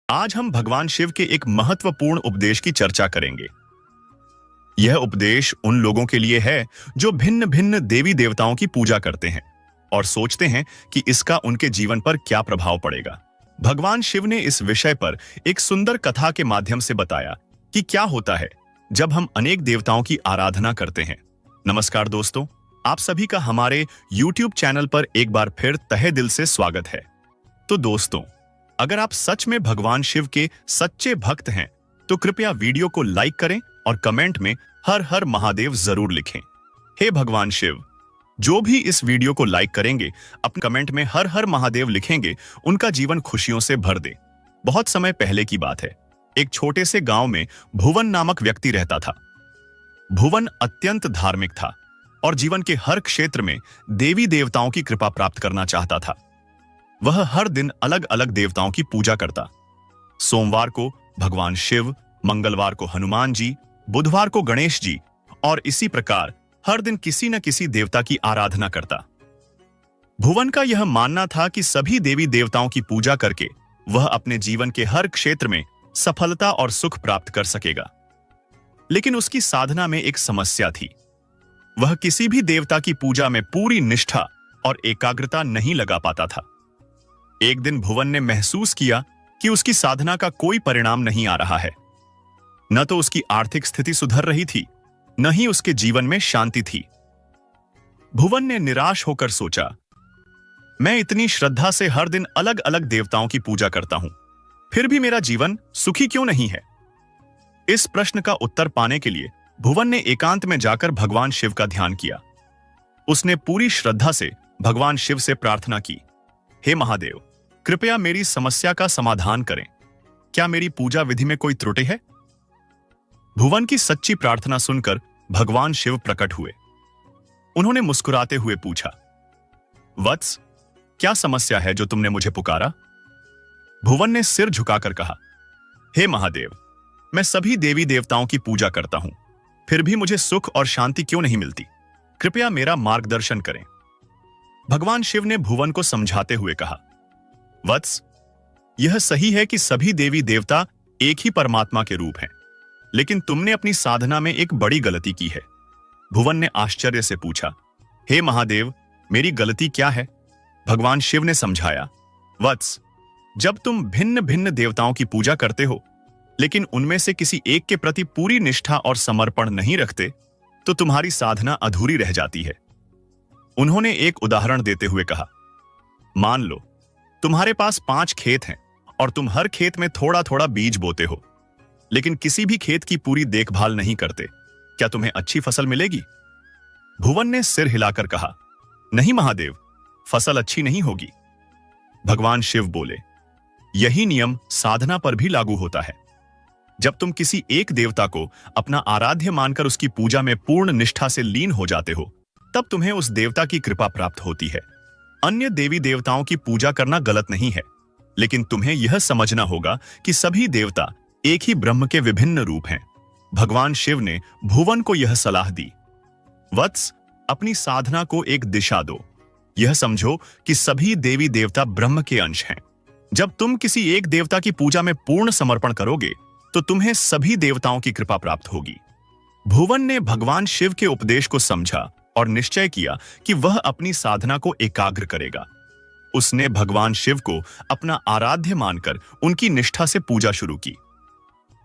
आज हम भगवान शिव के एक महत्वपूर्ण उपदेश की चर्चा करेंगे। यह उपदेश उन लोगों के लिए है जो भिन्न भिन्न देवी देवताओं की पूजा करते हैं और सोचते हैं कि इसका उनके जीवन पर क्या प्रभाव पड़ेगा। भगवान शिव ने इस विषय पर एक सुंदर कथा के माध्यम से बताया कि क्या होता है जब हम अनेक देवताओं की आराधना करते हैं। नमस्कार दोस्तों, आप सभी का हमारे YouTube चैनल पर एक बार फिर तहे दिल से स्वागत है। तो दोस्तों, अगर आप सच में भगवान शिव के सच्चे भक्त हैं तो कृपया वीडियो को लाइक करें और कमेंट में हर हर महादेव जरूर लिखें। हे भगवान शिव, जो भी इस वीडियो को लाइक करेंगे, अपने कमेंट में हर हर महादेव लिखेंगे, उनका जीवन खुशियों से भर दे। बहुत समय पहले की बात है, एक छोटे से गांव में भुवन नामक व्यक्ति रहता था। भुवन अत्यंत धार्मिक था और जीवन के हर क्षेत्र में देवी देवताओं की कृपा प्राप्त करना चाहता था। वह हर दिन अलग अलग देवताओं की पूजा करता। सोमवार को भगवान शिव, मंगलवार को हनुमान जी, बुधवार को गणेश जी और इसी प्रकार हर दिन किसी न किसी देवता की आराधना करता। भुवन का यह मानना था कि सभी देवी देवताओं की पूजा करके वह अपने जीवन के हर क्षेत्र में सफलता और सुख प्राप्त कर सकेगा। लेकिन उसकी साधना में एक समस्या थी। वह किसी भी देवता की पूजा में पूरी निष्ठा और एकाग्रता नहीं लगा पाता था। एक दिन भुवन ने महसूस किया कि उसकी साधना का कोई परिणाम नहीं आ रहा है। न तो उसकी आर्थिक स्थिति सुधर रही थी, न ही उसके जीवन में शांति थी। भुवन ने निराश होकर सोचा, मैं इतनी श्रद्धा से हर दिन अलग अलग देवताओं की पूजा करता हूं, फिर भी मेरा जीवन सुखी क्यों नहीं है? इस प्रश्न का उत्तर पाने के लिए भुवन ने एकांत में जाकर भगवान शिव का ध्यान किया। उसने पूरी श्रद्धा से भगवान शिव से प्रार्थना की, हे महादेव, कृपया मेरी समस्या का समाधान करें। क्या मेरी पूजा विधि में कोई त्रुटि है? भुवन की सच्ची प्रार्थना सुनकर भगवान शिव प्रकट हुए। उन्होंने मुस्कुराते हुए पूछा, वत्स, क्या समस्या है जो तुमने मुझे पुकारा? भुवन ने सिर झुकाकर कहा, हे महादेव, मैं सभी देवी देवताओं की पूजा करता हूं, फिर भी मुझे सुख और शांति क्यों नहीं मिलती? कृपया मेरा मार्गदर्शन करें। भगवान शिव ने भुवन को समझाते हुए कहा, वत्स, यह सही है कि सभी देवी देवता एक ही परमात्मा के रूप हैं, लेकिन तुमने अपनी साधना में एक बड़ी गलती की है। भुवन ने आश्चर्य से पूछा, हे महादेव, मेरी गलती क्या है? भगवान शिव ने समझाया, वत्स, जब तुम भिन्न भिन्न देवताओं की पूजा करते हो, लेकिन उनमें से किसी एक के प्रति पूरी निष्ठा और समर्पण नहीं रखते, तो तुम्हारी साधना अधूरी रह जाती है। उन्होंने एक उदाहरण देते हुए कहा, मान लो तुम्हारे पास 5 खेत हैं और तुम हर खेत में थोड़ा थोड़ा बीज बोते हो, लेकिन किसी भी खेत की पूरी देखभाल नहीं करते, क्या तुम्हें अच्छी फसल मिलेगी? भुवन ने सिर हिलाकर कहा, नहीं महादेव, फसल अच्छी नहीं होगी। भगवान शिव बोले, यही नियम साधना पर भी लागू होता है। जब तुम किसी एक देवता को अपना आराध्य मानकर उसकी पूजा में पूर्ण निष्ठा से लीन हो जाते हो, तब तुम्हें उस देवता की कृपा प्राप्त होती है। अन्य देवी देवताओं की पूजा करना गलत नहीं है, लेकिन तुम्हें यह समझना होगा कि सभी देवता एक ही ब्रह्म के विभिन्न रूप हैं। भगवान शिव ने भुवन को यह सलाह दी, वत्स, अपनी साधना को एक दिशा दो। यह समझो कि सभी देवी देवता ब्रह्म के अंश हैं। जब तुम किसी एक देवता की पूजा में पूर्ण समर्पण करोगे, तो तुम्हें सभी देवताओं की कृपा प्राप्त होगी। भुवन ने भगवान शिव के उपदेश को समझा और निश्चय किया कि वह अपनी साधना को एकाग्र करेगा। उसने भगवान शिव को अपना आराध्य मानकर उनकी निष्ठा से पूजा शुरू की।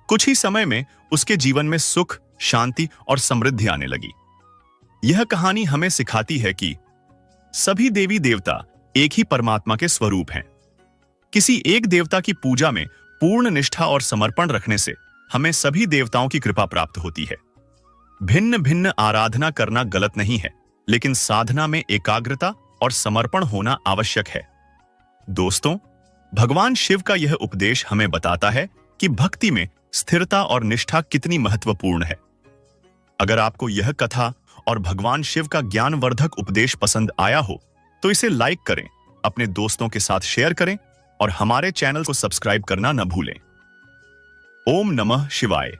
कुछ ही समय में उसके जीवन में सुख, शांति और समृद्धि आने लगी। यह कहानी हमें सिखाती है कि सभी देवी देवता एक ही परमात्मा के स्वरूप हैं। किसी एक देवता की पूजा में पूर्ण निष्ठा और समर्पण रखने से हमें सभी देवताओं की कृपा प्राप्त होती है। भिन्न भिन्न आराधना करना गलत नहीं है, लेकिन साधना में एकाग्रता और समर्पण होना आवश्यक है। दोस्तों, भगवान शिव का यह उपदेश हमें बताता है कि भक्ति में स्थिरता और निष्ठा कितनी महत्वपूर्ण है। अगर आपको यह कथा और भगवान शिव का ज्ञानवर्धक उपदेश पसंद आया हो, तो इसे लाइक करें, अपने दोस्तों के साथ शेयर करें और हमारे चैनल को सब्सक्राइब करना न भूलें। ओम नमः शिवाय।